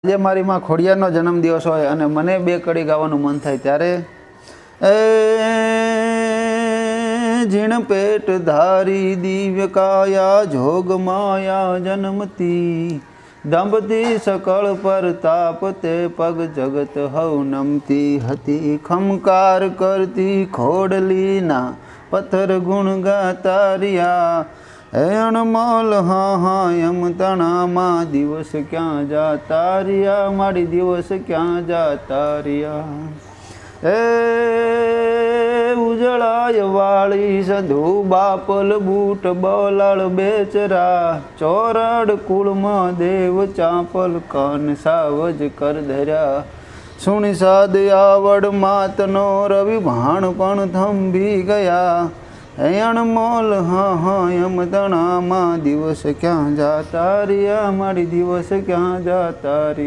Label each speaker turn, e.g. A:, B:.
A: આજે મારી માં ખોડિયારનો જન્મદિવસ હોય અને મને બે કડી ગાવાનું મન થાય ત્યારે એ જીણ પેટ ધારી દિવ્ય કાયા જોગ માયા જન્મતી દંભતી સકળ પર તાપતે પગ જગત હવ નમતી હતી ખમકાર કરતી ખોડલીના પથ્થર ગુણ ગાતારિયા હે અણમોલ હા હા એમ તણામાં દિવસ ક્યાં જાતા રહ્યા મારી દિવસ ક્યાં જાતા રહ્યા એ ઉજળાય વાળી સંધુ બાપલ બૂટ બોલાળ બેચરા ચોરડ કુળમાં દેવ ચાંપલ કાન સાવજ કર ધર્યા સુણી સાદ આવડ માતનો રવિ ભાણ પણ થંભી ગયા હે અણમોલ હા હા એમ તણામાં દિવસ ક્યાં જાતા રહ્યા મારી દિવસ ક્યાં જાતા રહ્યા।